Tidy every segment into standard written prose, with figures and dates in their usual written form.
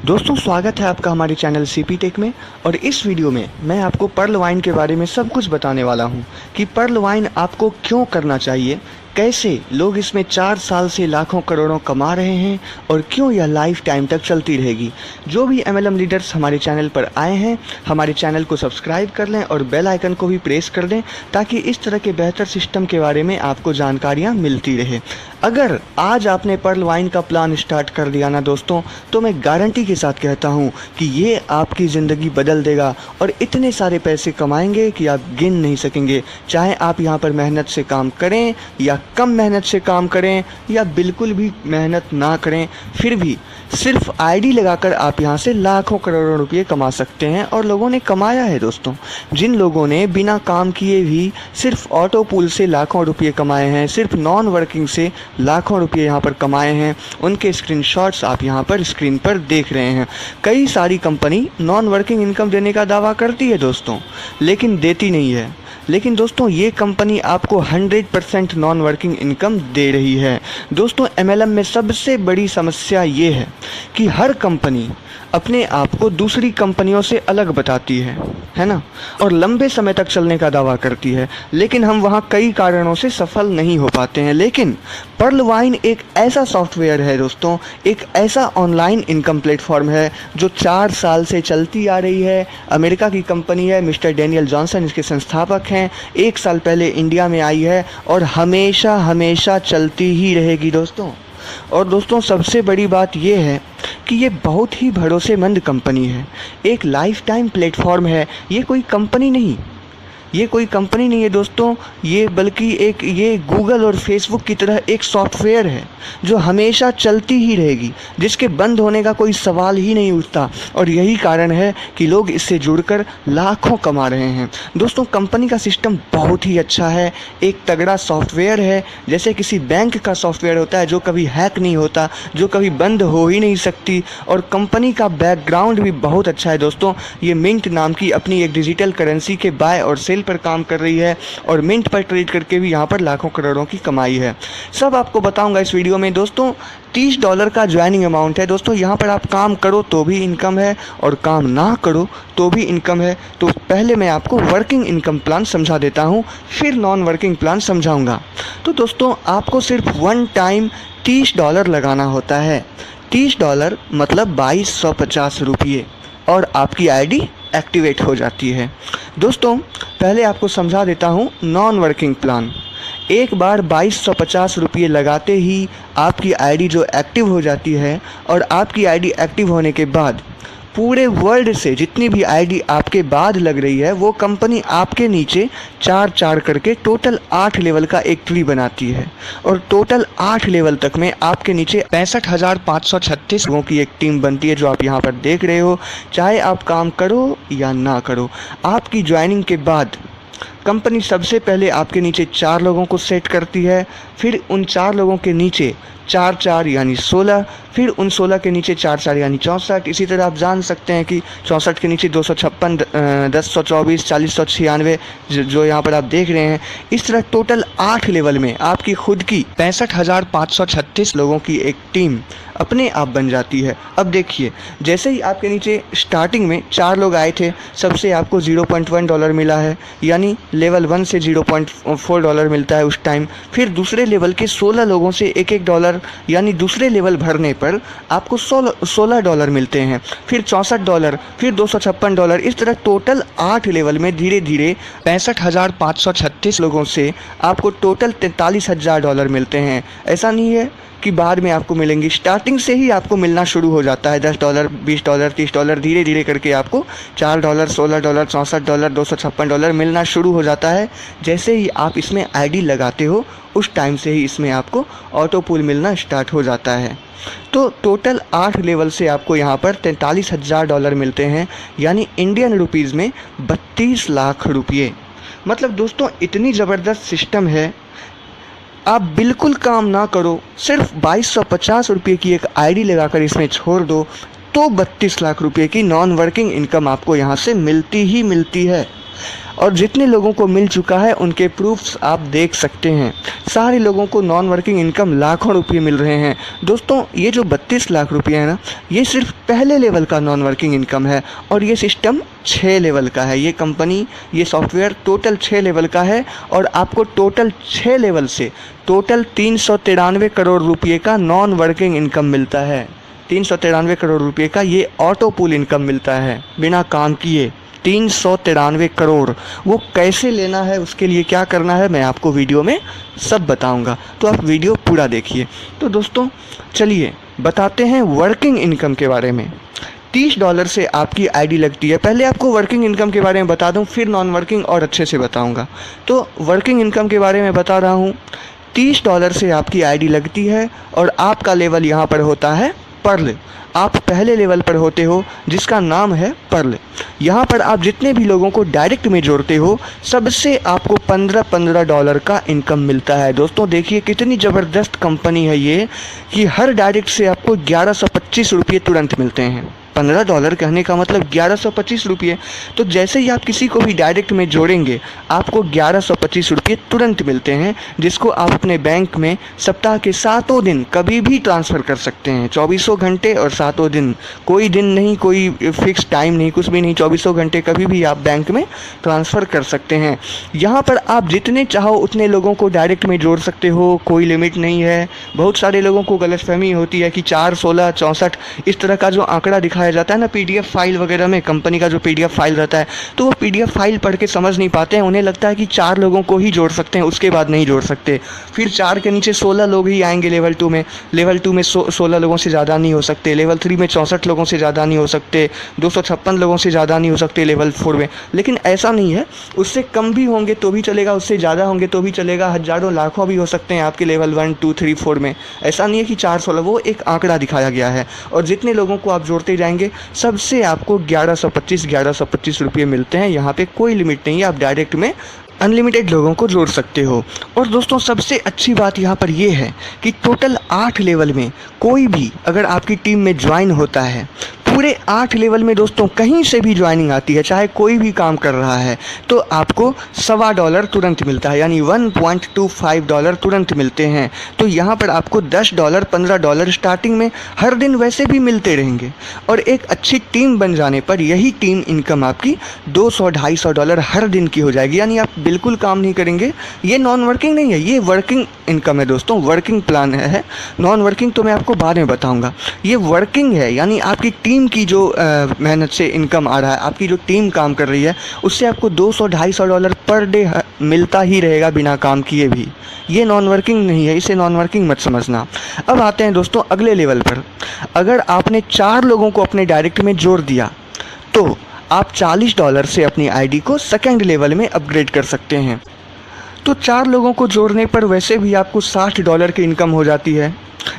दोस्तों स्वागत है आपका हमारे चैनल सीपी टेक में। और इस वीडियो में मैं आपको पर्ल वाइन के बारे में सब कुछ बताने वाला हूं कि पर्ल वाइन आपको क्यों करना चाहिए, कैसे लोग इसमें 4 साल से लाखों करोड़ों कमा रहे हैं और क्यों यह लाइफ टाइम तक चलती रहेगी। जो भी एमएलएम लीडर्स हमारे चैनल पर आए हैं, हमारे चैनल को सब्सक्राइब कर लें और बेल आइकन को भी प्रेस कर दें ताकि इस तरह के बेहतर सिस्टम के बारे में आपको जानकारियाँ मिलती रहे। अगर आज आपने पर्ल वाइन का प्लान स्टार्ट कर दिया ना दोस्तों, तो मैं गारंटी के साथ कहता हूँ कि ये आपकी ज़िंदगी बदल देगा और इतने सारे पैसे कमाएंगे कि आप गिन नहीं सकेंगे। चाहे आप यहाँ पर मेहनत से काम करें या कम मेहनत से काम करें या बिल्कुल भी मेहनत ना करें, फिर भी सिर्फ आईडी लगाकर आप यहाँ से लाखों करोड़ों रुपये कमा सकते हैं। और लोगों ने कमाया है दोस्तों। जिन लोगों ने बिना काम किए भी सिर्फ ऑटो पूल से लाखों रुपये कमाए हैं, सिर्फ नॉन वर्किंग से लाखों रुपये यहाँ पर कमाए हैं, उनके स्क्रीनशॉट्स आप यहाँ पर स्क्रीन पर देख रहे हैं। कई सारी कंपनी नॉन वर्किंग इनकम देने का दावा करती है दोस्तों, लेकिन देती नहीं है। लेकिन दोस्तों ये कंपनी आपको 100% नॉन वर्किंग इनकम दे रही है। दोस्तों एमएलएम में सबसे बड़ी समस्या ये है कि हर कंपनी अपने आप को दूसरी कंपनियों से अलग बताती है ना, और लंबे समय तक चलने का दावा करती है, लेकिन हम वहाँ कई कारणों से सफल नहीं हो पाते हैं। लेकिन पर्ल वाइन एक ऐसा सॉफ्टवेयर है दोस्तों, एक ऐसा ऑनलाइन इनकम प्लेटफॉर्म है जो 4 साल से चलती आ रही है। अमेरिका की कंपनी है, मिस्टर डैनियल जॉनसन इसके संस्थापक हैं। 1 साल पहले इंडिया में आई है और हमेशा हमेशा चलती ही रहेगी दोस्तों। और दोस्तों सबसे बड़ी बात यह है कि ये बहुत ही भरोसेमंद कंपनी है, एक लाइफ टाइम प्लेटफॉर्म है। ये कोई कंपनी नहीं है दोस्तों, ये बल्कि ये गूगल और फेसबुक की तरह एक सॉफ्टवेयर है जो हमेशा चलती ही रहेगी, जिसके बंद होने का कोई सवाल ही नहीं उठता। और यही कारण है कि लोग इससे जुड़कर लाखों कमा रहे हैं। दोस्तों कंपनी का सिस्टम बहुत ही अच्छा है, एक तगड़ा सॉफ्टवेयर है, जैसे किसी बैंक का सॉफ्टवेयर होता है जो कभी हैक नहीं होता, जो कभी बंद हो ही नहीं सकती। और कंपनी का बैकग्राउंड भी बहुत अच्छा है दोस्तों। ये मिंट नाम की अपनी एक डिजिटल करेंसी के बाय और सेल पर काम कर रही है और मिंट पर ट्रेड करके भी यहाँ पर लाखों करोड़ों की कमाई है। सब आपको बताऊंगा इस वीडियो में दोस्तों। $30 का ज्वाइनिंग अमाउंट है दोस्तों। यहाँ पर आप काम करो तो भी इनकम है और काम ना करो तो भी इनकम है। तो पहले मैं आपको वर्किंग इनकम प्लान समझा देता हूँ, फिर नॉन वर्किंग प्लान समझाऊंगा। तो दोस्तों आपको सिर्फ वन टाइम $30 लगाना होता है। $30 मतलब 2250 रुपये, और आपकी आईडी एक्टिवेट हो जाती है। दोस्तों पहले आपको समझा देता हूँ नॉन वर्किंग प्लान। एक बार 2250 रुपये लगाते ही आपकी आईडी जो एक्टिव हो जाती है, और आपकी आईडी एक्टिव होने के बाद पूरे वर्ल्ड से जितनी भी आईडी आपके बाद लग रही है, वो कंपनी आपके नीचे 4 करके टोटल 8 लेवल का एक ट्री बनाती है। और टोटल 8 लेवल तक में आपके नीचे 65,536 लोगों की एक टीम बनती है, जो आप यहाँ पर देख रहे हो। चाहे आप काम करो या ना करो, आपकी ज्वाइनिंग के बाद कंपनी सबसे पहले आपके नीचे 4 लोगों को सेट करती है, फिर उन 4 लोगों के नीचे 4 यानी 16, फिर उन 16 के नीचे 4 यानी 64। इसी तरह आप जान सकते हैं कि 64 के नीचे 256, 1024, 4096 जो यहाँ पर आप देख रहे हैं। इस तरह टोटल 8 लेवल में आपकी खुद की 65,536 लोगों की एक टीम अपने आप बन जाती है। अब देखिए, जैसे ही आपके नीचे स्टार्टिंग में 4 लोग आए थे, सबसे आपको $0.1 मिला है, यानी लेवल 1 से $0.4 मिलता है उस टाइम। फिर दूसरे लेवल के 16 लोगों से $1 यानी दूसरे लेवल भरने पर आपको $16 मिलते हैं। फिर $64, फिर $256। इस तरह टोटल 8 लेवल में धीरे धीरे 65,536 लोगों से आपको टोटल $43,000 मिलते हैं। ऐसा नहीं है कि बाद में आपको मिलेंगी, स्टार्टिंग से ही आपको मिलना शुरू हो जाता है। $10, $20, $30 धीरे धीरे करके आपको $4, $16, $64, $256 मिलना शुरू हो जाता है। जैसे ही आप इसमें आईडी लगाते हो, उस टाइम से ही इसमें आपको ऑटो पूल मिलना स्टार्ट हो जाता है। तो टोटल 8 लेवल से आपको यहाँ पर $43,000 मिलते हैं, यानी इंडियन रुपीज़ में 32 लाख रुपये। मतलब दोस्तों इतनी ज़बरदस्त सिस्टम है। आप बिल्कुल काम ना करो, सिर्फ 2250 रुपये की एक आईडी लगाकर इसमें छोड़ दो, तो 32 लाख रुपये की नॉन वर्किंग इनकम आपको यहाँ से मिलती ही मिलती है। और जितने लोगों को मिल चुका है उनके प्रूफ्स आप देख सकते हैं। सारे लोगों को नॉन वर्किंग इनकम लाखों रुपये मिल रहे हैं। दोस्तों ये जो 32 लाख रुपये है ना, ये सिर्फ पहले लेवल का नॉन वर्किंग इनकम है और ये सिस्टम 6 लेवल का है। ये कंपनी, ये सॉफ्टवेयर टोटल 6 लेवल का है और आपको टोटल 6 लेवल से टोटल 393 करोड़ रुपये का नॉन वर्किंग इनकम मिलता है। 393 करोड़ रुपये का ये ऑटो पूल इनकम मिलता है बिना काम किए। 393 करोड़, वो कैसे लेना है, उसके लिए क्या करना है, मैं आपको वीडियो में सब बताऊंगा, तो आप वीडियो पूरा देखिए। तो दोस्तों चलिए बताते हैं वर्किंग इनकम के बारे में। $30 से आपकी आईडी लगती है। पहले आपको वर्किंग इनकम के बारे में बता दूं, फिर नॉन वर्किंग और अच्छे से बताऊंगा। तो वर्किंग इनकम के बारे में बता रहा हूं। $30 से आपकी आईडी लगती है और आपका लेवल यहाँ पर होता है पर्ल। आप पहले लेवल पर होते हो जिसका नाम है पर्ल। यहाँ पर आप जितने भी लोगों को डायरेक्ट में जोड़ते हो सबसे आपको $15 का इनकम मिलता है। दोस्तों देखिए कितनी ज़बरदस्त कंपनी है ये, कि हर डायरेक्ट से आपको 1125 रुपये तुरंत मिलते हैं। $15 कहने का मतलब 1125 रुपये। तो जैसे ही आप किसी को भी डायरेक्ट में जोड़ेंगे आपको 1125 रुपये तुरंत मिलते हैं, जिसको आप अपने बैंक में सप्ताह के 7 दिन कभी भी ट्रांसफ़र कर सकते हैं। 24 घंटे और 7 दिन, कोई दिन नहीं, कोई फिक्स टाइम नहीं, कुछ भी नहीं। 24 घंटे कभी भी आप बैंक में ट्रांसफ़र कर सकते हैं। यहाँ पर आप जितने चाहो उतने लोगों को डायरेक्ट में जोड़ सकते हो, कोई लिमिट नहीं है। बहुत सारे लोगों को गलतफहमी होती है कि 4, 16, 64 इस तरह का जो आंकड़ा दिखाया जाता है ना पीडीएफ फाइल वगैरह में, कंपनी का जो पीडीएफ फाइल रहता है, तो वो पीडीएफ फाइल पढ़ के समझ नहीं पाते हैं। उन्हें लगता है कि 4 लोगों को ही जोड़ सकते हैं, उसके बाद नहीं जोड़ सकते। फिर 4 के नीचे 16 लोग ही आएंगे लेवल 2 में। लेवल 2 में 16 लोगों से ज़्यादा नहीं हो सकते। लेवल 3 में 64 लोगों से ज़्यादा नहीं हो सकते। 256 लोगों से ज़्यादा नहीं हो सकते लेवल 4 में। लेकिन ऐसा नहीं है, उससे कम भी होंगे तो भी चलेगा, उससे ज़्यादा होंगे तो भी चलेगा। हज़ारों लाखों भी हो सकते हैं आपके लेवल 1, 2, 3, 4 में। ऐसा नहीं है कि 4, 16, वो एक आंकड़ा दिखाया गया है। और जितने लोगों को आप जोड़ते जाएंगे सबसे आपको 1125 रुपये मिलते हैं। यहाँ पे कोई लिमिट नहीं है, आप डायरेक्ट में अनलिमिटेड लोगों को जोड़ सकते हो। और दोस्तों सबसे अच्छी बात यहाँ पर ये है कि टोटल 8 लेवल में कोई भी अगर आपकी टीम में ज्वाइन होता है, पूरे 8 लेवल में दोस्तों कहीं से भी ज्वाइनिंग आती है, चाहे कोई भी काम कर रहा है, तो आपको $1.25 तुरंत मिलता है, यानी $1.25 तुरंत मिलते हैं। तो यहाँ पर आपको $10, $15 स्टार्टिंग में हर दिन वैसे भी मिलते रहेंगे। और एक अच्छी टीम बन जाने पर यही टीम इनकम आपकी $200-250 हर दिन की हो जाएगी। यानी आप बिल्कुल काम नहीं करेंगे। ये नॉन वर्किंग नहीं है, ये वर्किंग इनकम है दोस्तों, वर्किंग प्लान है। नॉन वर्किंग तो मैं आपको बाद में बताऊँगा। ये वर्किंग है, यानी आपकी टीम की जो मेहनत से इनकम आ रहा है, आपकी जो टीम काम कर रही है, उससे आपको $200-250 पर डे मिलता ही रहेगा बिना काम किए भी। ये नॉन वर्किंग नहीं है, इसे नॉन वर्किंग मत समझना। अब आते हैं दोस्तों अगले लेवल पर। अगर आपने 4 लोगों को अपने डायरेक्ट में जोड़ दिया तो आप $40 से अपनी आईडी को सेकेंड लेवल में अपग्रेड कर सकते हैं। तो 4 लोगों को जोड़ने पर वैसे भी आपको $60 की इनकम हो जाती है,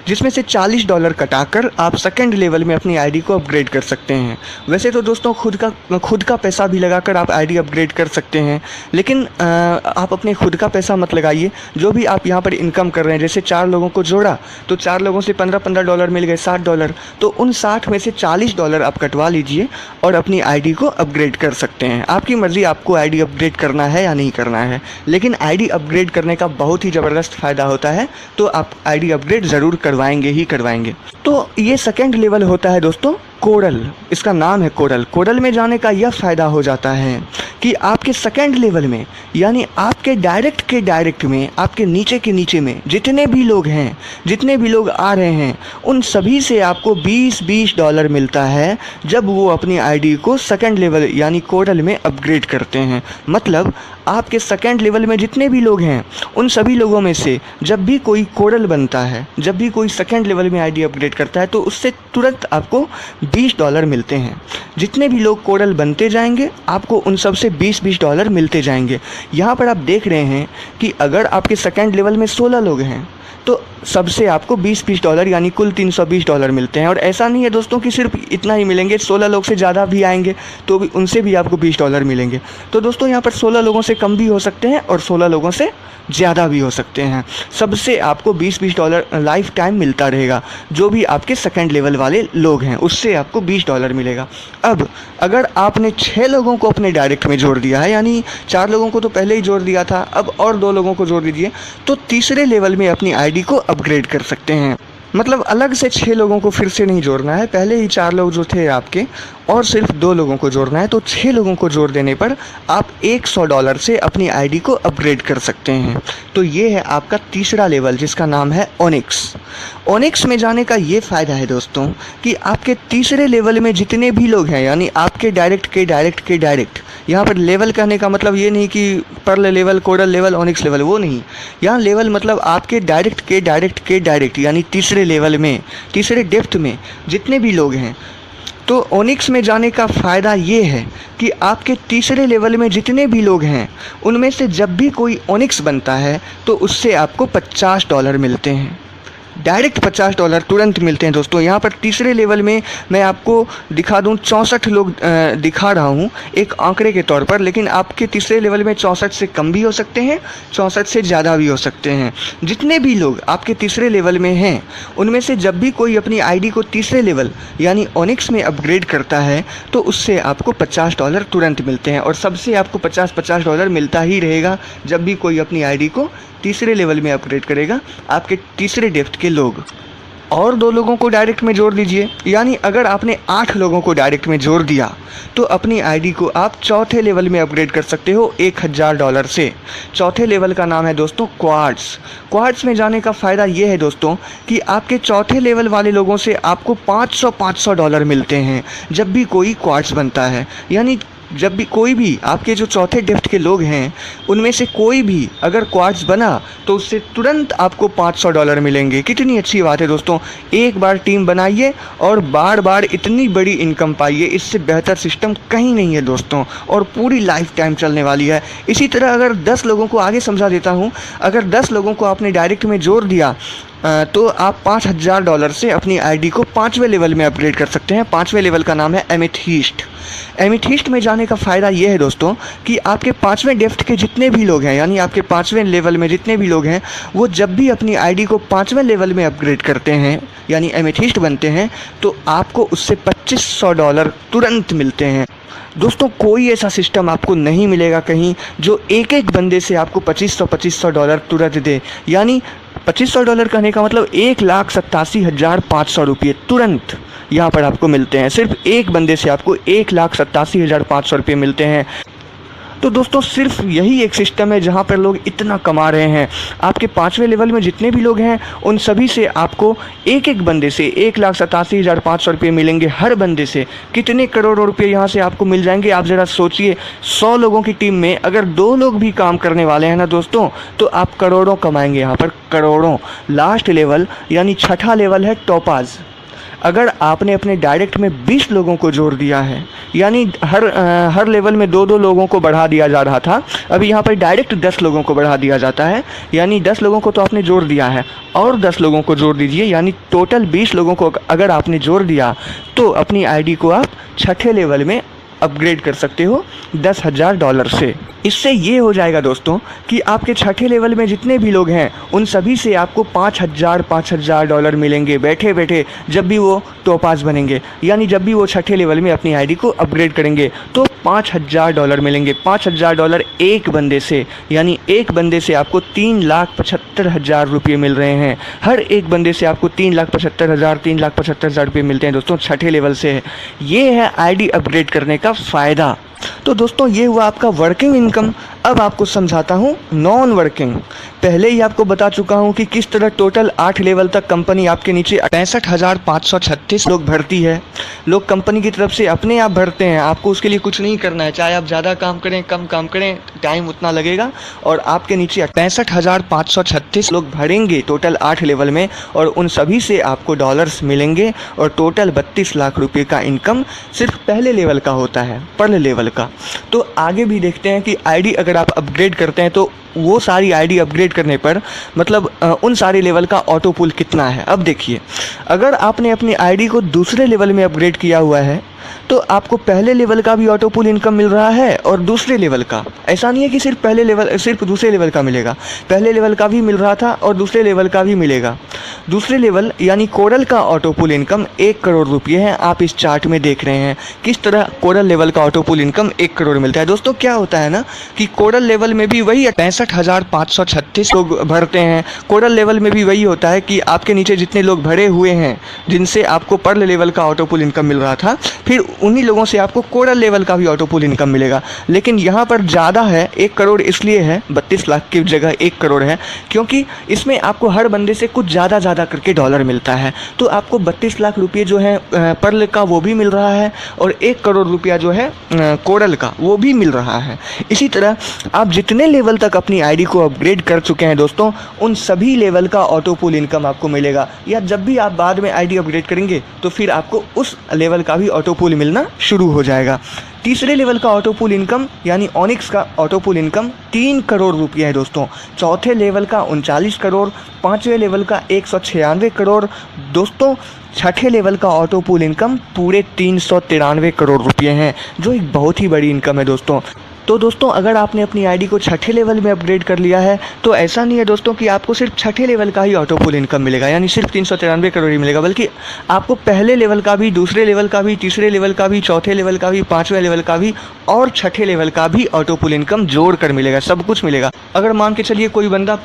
जिसमें से $40 कटाकर आप सेकंड लेवल में अपनी आईडी को अपग्रेड कर सकते हैं। वैसे तो दोस्तों खुद का पैसा भी लगाकर आप आईडी अपग्रेड कर सकते हैं, लेकिन आप अपने खुद का पैसा मत लगाइए। जो भी आप यहाँ पर इनकम कर रहे हैं, जैसे 4 लोगों को जोड़ा तो 4 लोगों से $15 मिल गए, $60, तो उन 60 में से $40 आप कटवा लीजिए और अपनी आईडी को अपग्रेड कर सकते हैं। आपकी मर्ज़ी, आपको आईडी अपग्रेड करना है या नहीं करना है, लेकिन आईडी अपग्रेड करने का बहुत ही ज़बरदस्त फ़ायदा होता है, तो आप आईडी अपग्रेड ज़रूर करवाएंगे ही करवाएंगे। तो ये सेकंड लेवल होता है दोस्तों कोरल, इसका नाम है कोरल। कोरल में जाने का यह फ़ायदा हो जाता है कि आपके सेकंड लेवल में, यानी आपके डायरेक्ट में, आपके नीचे के नीचे में जितने भी लोग हैं, जितने भी लोग आ रहे हैं, उन सभी से आपको $20 मिलता है जब वो अपनी आईडी को सेकंड लेवल यानी कोरल में अपग्रेड करते हैं। मतलब आपके सेकंड लेवल में जितने भी लोग हैं, उन सभी लोगों में से जब भी कोई कोरल बनता है, जब भी कोई सेकंड लेवल में आईडी अपग्रेड करता है, तो उससे तुरंत आपको $20 मिलते हैं। जितने भी लोग कोरल बनते जाएंगे आपको उन सब से $20 मिलते जाएंगे। यहाँ पर आप देख रहे हैं कि अगर आपके सेकंड लेवल में 16 लोग हैं तो सबसे आपको $20 यानी कुल $320 मिलते हैं। और ऐसा नहीं है दोस्तों कि सिर्फ इतना ही मिलेंगे, 16 लोग से ज़्यादा भी आएंगे तो भी उनसे भी आपको $20 मिलेंगे। तो दोस्तों यहाँ पर 16 लोगों से कम भी हो सकते हैं और 16 लोगों से ज़्यादा भी हो सकते हैं। सबसे आपको $20 लाइफ टाइम मिलता रहेगा। जो भी आपके सेकंड लेवल वाले लोग हैं उससे आपको $20 मिलेगा। अब अगर आपने 6 लोगों को अपने डायरेक्ट में जोड़ दिया है, यानी 4 लोगों को तो पहले ही जोड़ दिया था, अब और 2 लोगों को जोड़ दीजिए, तो तीसरे लेवल में अपनी आईडी को अपग्रेड कर सकते हैं। मतलब अलग से 6 लोगों को फिर से नहीं जोड़ना है, पहले ही 4 लोग जो थे आपके और सिर्फ 2 लोगों को जोड़ना है। तो 6 लोगों को जोड़ देने पर आप $100 से अपनी आईडी को अपग्रेड कर सकते हैं। तो ये है आपका तीसरा लेवल जिसका नाम है ओनिक्स। ओनिक्स में जाने का ये फ़ायदा है दोस्तों कि आपके तीसरे लेवल में जितने भी लोग हैं, यानी आपके डायरेक्ट, यहाँ पर लेवल कहने का मतलब ये नहीं कि pearl level, coral level, onyx level, वो नहीं। यहाँ लेवल मतलब आपके डायरेक्ट यानी तीसरे लेवल में, तीसरे डेप्थ में जितने भी लोग हैं। तो ओनिक्स में जाने का फ़ायदा ये है कि आपके तीसरे लेवल में जितने भी लोग हैं उनमें से जब भी कोई ओनिक्स बनता है तो उससे आपको $50 मिलते हैं। डायरेक्ट $50 तुरंत मिलते हैं दोस्तों। यहाँ पर तीसरे लेवल में मैं आपको दिखा दूँ 64 लोग दिखा रहा हूँ एक आंकड़े के तौर पर, लेकिन आपके तीसरे लेवल में 64 से कम भी हो सकते हैं, 64 से ज़्यादा भी हो सकते हैं। जितने भी लोग आपके तीसरे लेवल में हैं उनमें से जब भी कोई अपनी आईडी को तीसरे लेवल यानी ओनिक्स में अपग्रेड करता है तो उससे आपको $50 तुरंत मिलते हैं। और सबसे आपको $50 मिलता ही रहेगा जब भी कोई अपनी आईडी को तीसरे लेवल में अपग्रेड करेगा, आपके तीसरे डेप्थ के लोग। और 2 लोगों को डायरेक्ट में जोड़ दीजिए, यानी अगर आपने 8 लोगों को डायरेक्ट में जोड़ दिया तो अपनी आईडी को आप चौथे लेवल में अपग्रेड कर सकते हो $1000 से। चौथे लेवल का नाम है दोस्तों क्वार्ट्स। क्वार्ट्स में जाने का फ़ायदा ये है दोस्तों कि आपके चौथे लेवल वाले लोगों से आपको $500 मिलते हैं जब भी कोई क्वार्ट्स बनता है। यानी जब भी कोई भी आपके जो चौथे डेप्थ के लोग हैं उनमें से कोई भी अगर क्वार्ट्स बना तो उससे तुरंत आपको $500 मिलेंगे। कितनी अच्छी बात है दोस्तों। एक बार टीम बनाइए और बार बार इतनी बड़ी इनकम पाइए, इससे बेहतर सिस्टम कहीं नहीं है दोस्तों, और पूरी लाइफ टाइम चलने वाली है। इसी तरह अगर 10 लोगों को आगे समझा देता हूँ, अगर 10 लोगों को आपने डायरेक्ट में जोड़ दिया तो आप $5000 से अपनी आईडी को 5वें लेवल में अपग्रेड कर सकते हैं। 5वें लेवल का नाम है एमेथिस्ट। एमेथिस्ट में जाने का फ़ायदा ये है दोस्तों कि आपके 5वें डेप्थ के जितने भी लोग हैं, यानी आपके 5वें लेवल में जितने भी लोग हैं, वो जब भी अपनी आईडी को 5वें लेवल में अपग्रेड करते हैं यानी एमेथिस्ट बनते हैं तो आपको उससे $2500 तुरंत मिलते हैं। दोस्तों कोई ऐसा सिस्टम आपको नहीं मिलेगा कहीं जो एक एक बंदे से आपको $2500 तुरंत दे। यानी $2500 कहने का मतलब 1,87,500 रुपये तुरंत यहाँ पर आपको मिलते हैं। सिर्फ एक बंदे से आपको 1,87,500 रुपये मिलते हैं। तो दोस्तों सिर्फ यही एक सिस्टम है जहाँ पर लोग इतना कमा रहे हैं। आपके 5वें लेवल में जितने भी लोग हैं उन सभी से आपको एक एक बंदे से 1,87,500 रुपये मिलेंगे। हर बंदे से कितने करोड़ों रुपये यहाँ से आपको मिल जाएंगे आप ज़रा सोचिए। 100 लोगों की टीम में अगर 2 लोग भी काम करने वाले हैं ना दोस्तों तो आप करोड़ों कमाएंगे यहाँ पर, करोड़ों। लास्ट लेवल यानी छठा लेवल है टोपाज। अगर आपने अपने डायरेक्ट में 20 लोगों को जोड़ दिया है, यानी हर लेवल में 2-2 लोगों को बढ़ा दिया जा रहा था, अभी यहाँ पर डायरेक्ट 10 लोगों को बढ़ा दिया जाता है। यानी 10 लोगों को तो आपने जोड़ दिया है और 10 लोगों को जोड़ दीजिए, यानी टोटल 20 लोगों को अगर आपने जोड़ दिया तो अपनी आईडी को आप छठे लेवल में अपग्रेड कर सकते हो $10,000 से। इससे ये हो जाएगा दोस्तों कि आपके छठे लेवल में जितने भी लोग हैं उन सभी से आपको $5,000 मिलेंगे बैठे बैठे जब भी वो टोपाज बनेंगे। यानी जब भी वो छठे लेवल में अपनी आईडी को अपग्रेड करेंगे तो $5,000 मिलेंगे। $5,000 एक बंदे से, यानी एक बंदे से आपको 3,75,000 रुपये मिल रहे हैं। हर एक बंदे से आपको 3,75,000 रुपये मिलते हैं दोस्तों छठे लेवल से। ये है आईडी अपग्रेड करने का फ़ायदा। तो दोस्तों ये हुआ आपका वर्किंग इनकम। अब आपको समझाता हूँ नॉन वर्किंग। पहले ही आपको बता चुका हूँ कि किस तरह टोटल 8 लेवल तक कंपनी आपके नीचे 65,536 लोग भरती है। लोग कंपनी की तरफ से अपने आप भरते हैं, आपको उसके लिए कुछ नहीं करना है। चाहे आप ज़्यादा काम करें कम काम करें, टाइम उतना लगेगा और आपके नीचे 65,536 लोग भरेंगे टोटल 8 लेवल में, और उन सभी से आपको डॉलर्स मिलेंगे। और टोटल 32 लाख रुपये का इनकम सिर्फ पहले लेवल का होता है, पर्ल लेवल का। तो आगे भी देखते हैं कि आईडी अगर आप अपग्रेड करते हैं तो वो सारी आईडी अपग्रेड करने पर मतलब उन सारे लेवल का ऑटो पुल कितना है। अब देखिए, अगर आपने अपनी आईडी को दूसरे लेवल में अपग्रेड किया हुआ है तो आपको पहले लेवल का भी ऑटो पुल इनकम मिल रहा है और दूसरे लेवल का। ऐसा नहीं है कि सिर्फ दूसरे लेवल का मिलेगा, पहले लेवल का भी मिल रहा था और दूसरे लेवल का भी मिलेगा। दूसरे लेवल यानी कोरल का ऑटो पुल इनकम 1 करोड़ रुपये है। आप इस चार्ट में देख रहे हैं किस तरह कोरल लेवल का ऑटो पुल इनकम 1 करोड़ मिलता है। दोस्तों क्या होता है ना कि कोरल लेवल में भी वही 65,536 लोग भरते हैं। कोरल लेवल में भी वही होता है कि आपके नीचे जितने लोग भरे हुए हैं जिनसे आपको पर्ल लेवल का ऑटो पुल इनकम मिल रहा था, फिर उन्हीं लोगों से आपको कोरल लेवल का भी ऑटो पुल इनकम मिलेगा। लेकिन यहाँ पर ज़्यादा है, 1 करोड़ इसलिए है, 32 लाख की जगह 1 करोड़ है, क्योंकि इसमें आपको हर बंदे से कुछ ज़्यादा करके डॉलर मिलता है। तो आपको 32 लाख रुपये जो है पर्ल का वो भी मिल रहा है और 1 करोड़ रुपया जो है कोरल का वो भी मिल रहा है। इसी तरह आप जितने लेवल तक अपनी आईडी को अपग्रेड कर चुके हैं दोस्तों, उन सभी लेवल का ऑटो पुल इनकम आपको मिलेगा। या जब भी आप बाद में आईडी अपग्रेड करेंगे तो फिर आपको उस लेवल का भी ऑटो पुल मिलना शुरू हो जाएगा। तीसरे लेवल का ऑटो पुल इनकम यानी ऑनिक्स का ऑटो पुल इनकम 3 करोड़ रुपये है दोस्तों। चौथे लेवल का 39 करोड़, पाँचवें लेवल का 196 करोड़ दोस्तों। छठे लेवल का ऑटो पुल इनकम पूरे 393 करोड़ रुपये हैं, जो एक बहुत ही बड़ी इनकम है दोस्तों। तो दोस्तों अगर आपने अपनी आईडी को छठे लेवल में अपग्रेड कर लिया है तो ऐसा नहीं है दोस्तों कि आपको सिर्फ छठे लेवल का ही ऑटो पुल इनकम मिलेगा, यानी सिर्फ 393 करोड़ ही मिलेगा, बल्कि आपको पहले लेवल का भी, दूसरे लेवल का भी, तीसरे लेवल का भी, चौथे लेवल का भी, पाँचवें लेवल का भी और छठे लेवल का भी ऑटो पुल इनकम जोड़ कर मिलेगा, सब कुछ मिलेगा। अगर मान के चलिए कोई बंदा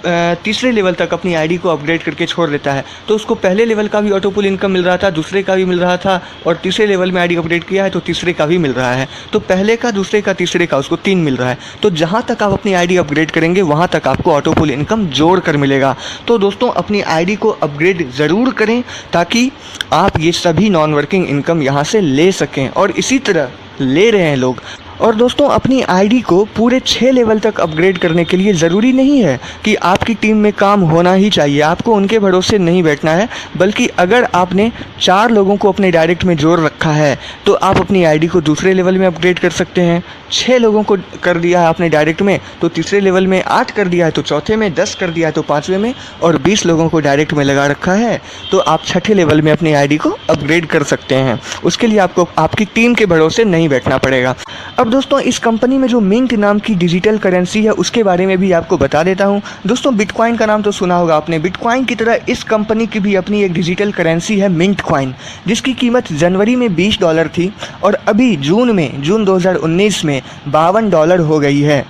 तीसरे लेवल तक अपनी आईडी को अपग्रेड करके छोड़ देता है तो उसको पहले लेवल का भी ऑटो पुल इनकम मिल रहा था, दूसरे का भी मिल रहा था और तीसरे लेवल में आईडी अपग्रेड किया है तो तीसरे का भी मिल रहा है। तो पहले का, दूसरे का, तीसरे का उसको 3 मिल रहा है। तो जहाँ तक आप अपनी आईडी अपग्रेड करेंगे वहाँ तक आपको ऑटो पुल इनकम जोड़ कर मिलेगा। तो दोस्तों अपनी आईडी को अपग्रेड ज़रूर करें ताकि आप ये सभी नॉन वर्किंग इनकम यहाँ से ले सकें, और इसी तरह ले रहे हैं लोग। और दोस्तों अपनी आईडी को पूरे 6 लेवल तक अपग्रेड करने के लिए ज़रूरी नहीं है कि आपकी टीम में काम होना ही चाहिए, आपको उनके भरोसे नहीं बैठना है, बल्कि अगर आपने 4 लोगों को अपने डायरेक्ट में जोड़ रखा है तो आप अपनी आईडी को दूसरे लेवल में अपग्रेड कर सकते हैं। 6 लोगों को कर दिया है आपने डायरेक्ट में तो तीसरे लेवल में, 8 कर दिया है तो चौथे में, 10 कर दिया है तो पाँचवें में, और 20 लोगों को डायरेक्ट में लगा रखा है तो आप छठे लेवल में अपनी आईडी को अपग्रेड कर सकते हैं। उसके लिए आपको आपकी टीम के भरोसे नहीं बैठना पड़ेगा। अब दोस्तों इस कंपनी में जो मिंट नाम की डिजिटल करेंसी है उसके बारे में भी आपको बता देता हूं। दोस्तों बिटकॉइन का नाम तो सुना होगा आपने। बिटकॉइन की तरह इस कंपनी की भी अपनी एक डिजिटल करेंसी है मिंट कॉइन, जिसकी कीमत जनवरी में $20 थी और अभी जून 2019 में $52 हो गई है।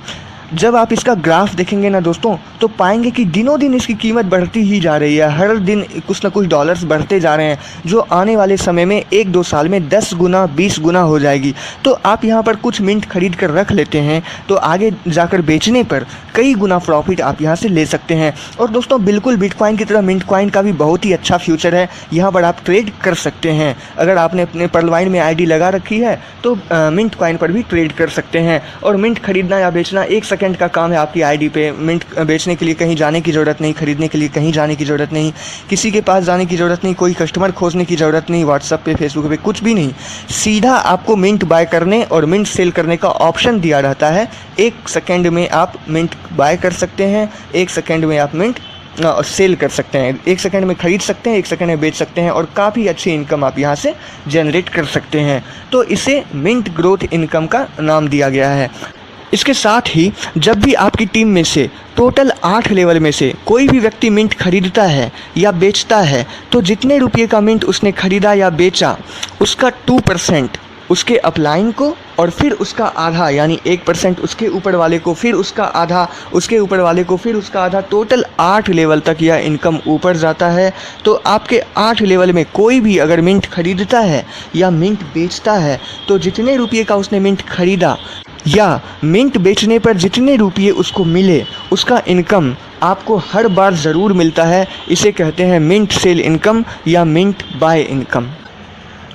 जब आप इसका ग्राफ देखेंगे ना दोस्तों तो पाएंगे कि दिनों दिन इसकी कीमत बढ़ती ही जा रही है, हर दिन कुछ ना कुछ डॉलर्स बढ़ते जा रहे हैं, जो आने वाले समय में 1-2 साल में 10 गुना 20 गुना हो जाएगी। तो आप यहाँ पर कुछ मिंट खरीद कर रख लेते हैं तो आगे जाकर बेचने पर कई गुना प्रॉफिट आप यहाँ से ले सकते हैं। और दोस्तों बिल्कुल बिटकॉइन की तरह मिंट कॉइन का भी बहुत ही अच्छा फ्यूचर है, यहाँ पर आप ट्रेड कर सकते हैं। अगर आपने अपने पर्लवाइन में आईडी लगा रखी है तो मिंट कॉइन पर भी ट्रेड कर सकते हैं। और मिंट खरीदना या बेचना 1 सेकंड का काम है आपकी आईडी पे। मिंट बेचने के लिए कहीं जाने की ज़रूरत नहीं, खरीदने के लिए कहीं जाने की ज़रूरत नहीं, किसी के पास जाने की ज़रूरत नहीं, कोई कस्टमर खोजने की ज़रूरत नहीं, व्हाट्सएप पे, फेसबुक पे कुछ भी नहीं। सीधा आपको मिंट बाय करने और मिंट सेल करने का ऑप्शन दिया रहता है। 1 सेकंड में आप मिंट बाय कर सकते हैं, 1 सेकंड में आप मिंट सेल कर सकते हैं, 1 सेकंड में खरीद सकते हैं, 1 सेकंड में बेच सकते हैं और काफ़ी अच्छी इनकम आप यहाँ से जनरेट कर सकते हैं। तो इसे मिंट ग्रोथ इनकम का नाम दिया गया है। इसके साथ ही जब भी आपकी टीम में से टोटल 8 लेवल में से कोई भी व्यक्ति मिंट खरीदता है या बेचता है तो जितने रुपये का मिंट उसने खरीदा या बेचा उसका 2% उसके अपलाइन को और फिर उसका आधा यानी 1% उसके ऊपर वाले को, फिर उसका आधा उसके ऊपर वाले को, फिर उसका आधा, टोटल 8 लेवल तक यह इनकम ऊपर जाता है। तो आपके 8 लेवल में कोई भी अगर मिंट खरीदता है या मिंट बेचता है तो जितने रुपये का उसने मिंट खरीदा या मिंट बेचने पर जितने रुपये उसको मिले उसका इनकम आपको हर बार ज़रूर मिलता है। इसे कहते हैं मिंट सेल इनकम या मिंट बाय इनकम।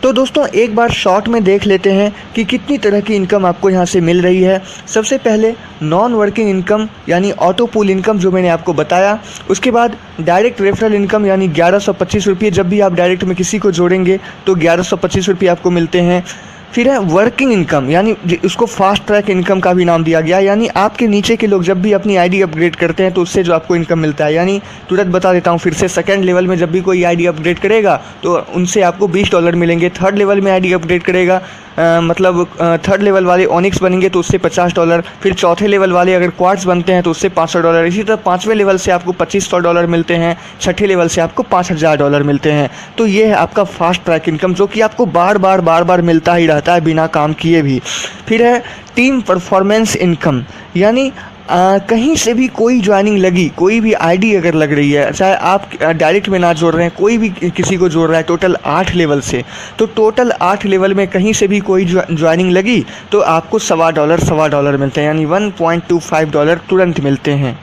तो दोस्तों एक बार शॉर्ट में देख लेते हैं कि कितनी तरह की इनकम आपको यहाँ से मिल रही है। सबसे पहले नॉन वर्किंग इनकम यानी ऑटो पुल इनकम जो मैंने आपको बताया, उसके बाद डायरेक्ट रेफरल इनकम यानी 1125 रुपये। जब भी आप डायरेक्ट में किसी को जोड़ेंगे तो 1125 रुपये आपको मिलते हैं। फिर है वर्किंग इनकम, यानी उसको फास्ट ट्रैक इनकम का भी नाम दिया गया। यानी आपके नीचे के लोग जब भी अपनी आईडी अपग्रेड करते हैं तो उससे जो आपको इनकम मिलता है, यानी तुरंत बता देता हूँ फिर से, सेकंड लेवल में जब भी कोई आईडी अपग्रेड करेगा तो उनसे आपको $20 मिलेंगे। थर्ड लेवल में आईडी अपग्रेड करेगा मतलब थर्ड लेवल वाले ऑनिक्स बनेंगे तो उससे $50। फिर चौथे लेवल वाले अगर क्वार्ट्स बनते हैं तो उससे $500। इसी तरह पाँचवें लेवल से आपको $2500 मिलते हैं, छठे लेवल से आपको $5000 मिलते हैं। तो ये है आपका फास्ट ट्रैक इनकम, जो कि आपको बार बार मिलता ही रहता है बिना काम किए भी। फिर है टीम परफॉर्मेंस इनकम, यानी कहीं से भी कोई ज्वाइनिंग लगी, कोई भी आईडी अगर लग रही है, चाहे आप डायरेक्ट में ना जोड़ रहे हैं, कोई भी किसी को जोड़ रहा है टोटल 8 लेवल से, तो टोटल 8 लेवल में कहीं से भी कोई ज्वाइनिंग लगी तो आपको $1.25 मिलते हैं, यानी $1.25 तुरंत मिलते हैं।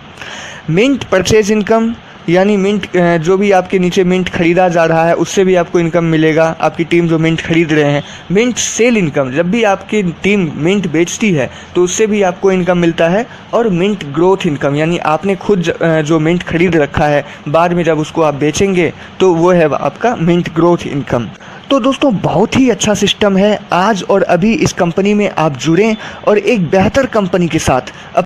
मिंट परचेज इनकम, यानी मिंट जो भी आपके नीचे मिंट खरीदा जा रहा है उससे भी आपको इनकम मिलेगा, आपकी टीम जो मिंट खरीद रहे हैं। मिंट सेल इनकम, जब भी आपकी टीम मिंट बेचती है तो उससे भी आपको इनकम मिलता है। और मिंट ग्रोथ इनकम, यानी आपने खुद जो मिंट खरीद रखा है बाद में जब उसको आप बेचेंगे तो वो है आपका मिंट ग्रोथ इनकम। तो दोस्तों बहुत ही अच्छा सिस्टम है, आज और अभी इस कंपनी में आप जुड़ें और एक बेहतर कंपनी के साथ